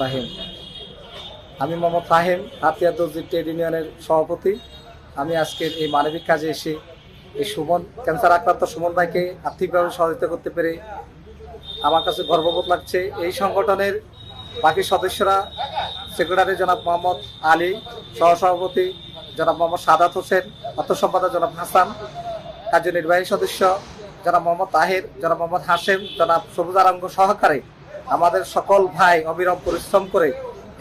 তাহিম। আমি মোহাম্মদ তাহিম, হাতিয়া দর্জি ট্রেড ইউনিয়নের সভাপতি। আমি আজকের এই মানবিক কাজে এসে এই সুমন ক্যান্সার আক্রান্ত সুমন ভাইকে আর্থিকভাবে সহযোগিতা করতে পেরে আমার কাছে গর্ববোধ লাগছে। এই সংগঠনের বাকি সদস্যরা, সেক্রেটারি জনাব মোহাম্মদ আলী, সহসভাপতি জনাব মোহাম্মদ সাদাত হোসেন, অর্থ সম্পাদক জনাব হাসান, কার্যনির্বাহী সদস্য জনাব মোহাম্মদ তাহের, জনাব মোহাম্মদ হাশেম, জনাব সবুজ আরাঙ্গ সহকারে আমাদের সকল ভাই অবিরাম পরিশ্রম করে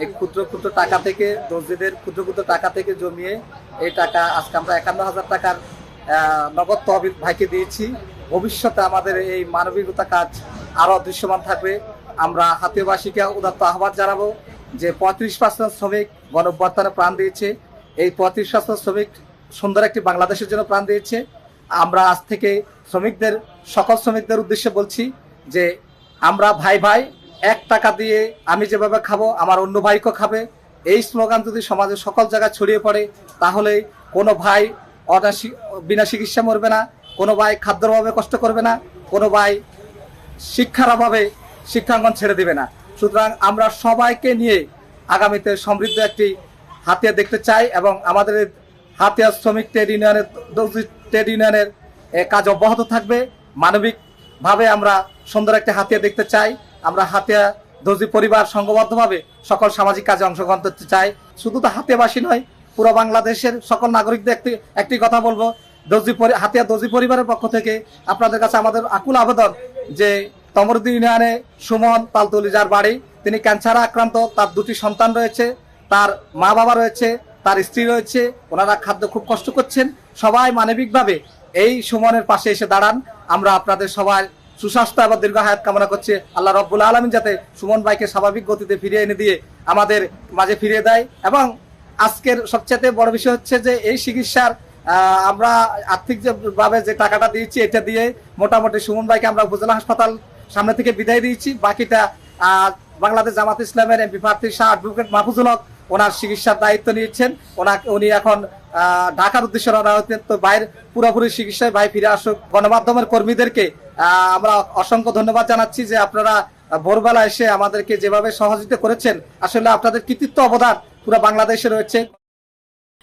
এই ক্ষুদ্র ক্ষুদ্র টাকা থেকে, দর্জিদের ক্ষুদ্র ক্ষুদ্র টাকা থেকে জমিয়ে এই টাকা আজকে আমরা 51,000 টাকার নগদ তহবিল ভাইকে দিয়েছি। ভবিষ্যতে আমাদের এই মানবিকতা কাজ আরও দৃশ্যমান থাকবে। আমরা হাতিয়াবাসীকে উদাত্ত আহ্বান জানাবো যে 35% শ্রমিক গণঅভ্যুত্থানে প্রাণ দিয়েছে। এই 35% শ্রমিক সুন্দর একটি বাংলাদেশের জন্য প্রাণ দিয়েছে। আমরা আজ থেকে সকল শ্রমিকদের উদ্দেশ্যে বলছি যে আমরা ভাই ভাই, 1 টাকা দিয়ে আমি যেভাবে খাবো আমার অন্য ভাইকেও খাবে। এই স্লোগান যদি সমাজের সকল জায়গায় ছড়িয়ে পড়ে তাহলে কোনো ভাই বিনা চিকিৎসা মরবে না, কোনো ভাই খাদ্যের অভাবে কষ্ট করবে না, কোনো ভাই শিক্ষার অভাবে শিক্ষাঙ্গন ছেড়ে দিবে না। সুতরাং আমরা সবাইকে নিয়ে আগামীতে সমৃদ্ধ একটি হাতিয়া দেখতে চাই এবং আমাদের হাতিয়া শ্রমিক ট্রেড ইউনিয়নের কাজ অব্যাহত থাকবে। মানবিকভাবে আমরা সুন্দর একটি হাতিয়া দেখতে চাই। আমরা হাতিয়া দর্জি পরিবার সংঘবদ্ধভাবে সকল সামাজিক কাজে অংশগ্রহণ করতে চাই। শুধু তো হাতিয়াবাসী নয়, পুরো বাংলাদেশের সকল নাগরিকদের একটি কথা বলবো, হাতিয়া দর্জি পরিবারের পক্ষ থেকে আপনাদের কাছে আমাদের আকুল আবেদন যে তমরুদ্দি ইউনিয়নে সুমন তালতলি যার বাড়ি, তিনি ক্যান্সারে আক্রান্ত, তার 2টি সন্তান রয়েছে, তার মা বাবা রয়েছে, তার স্ত্রী রয়েছে, ওনারা খাদ্য খুব কষ্ট করছেন। সবাই মানবিকভাবে এই সুমনের পাশে এসে দাঁড়ান। আমরা আপনাদের সবাই সুস্বাস্থ্য এবং দীর্ঘ হায়াত কামনা করছি। আল্লাহ রব্বুল আলামিন যাতে সুমন ভাইকে স্বাভাবিক গতিতে ফিরিয়ে এনে দিয়ে আমাদের মাঝে ফিরিয়ে দেয়। এবং আজকের সবচেয়ে বড় বিষয় হচ্ছে যে এই চিকিৎসার আমরা আর্থিক ভাবে যে টাকাটা দিয়েছি, এটা দিয়ে মোটামুটি সুমন ভাইকে আমরা উপজেলা হাসপাতাল সামনে থেকে বিদায় দিয়েছি। বাকিটা বাংলাদেশ জামাত ইসলামের এমপি প্রার্থী শাহ অ্যাডভোকেট মাহফুজুল হক ওনার চিকিৎসার দায়িত্ব নিয়েছেন। উনি এখন ঢাকার উদ্দেশ্যে রওনা হচ্ছেন। তো ভাইয়ের পুরোপুরি চিকিৎসায় ভাই ফিরে আসুক। গণমাধ্যমের কর্মীদেরকে আমরা অসংখ্য ধন্যবাদ জানাচ্ছি যে আপনারা ভোরবেলা এসে আমাদেরকে যেভাবে সহযোগিতা করেছেন, আসলে আপনাদের কৃতিত্ব অবদান পুরো বাংলাদেশে রয়েছে।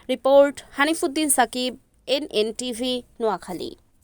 Report Hanifuddin Sakib, NNTV, Noakhali.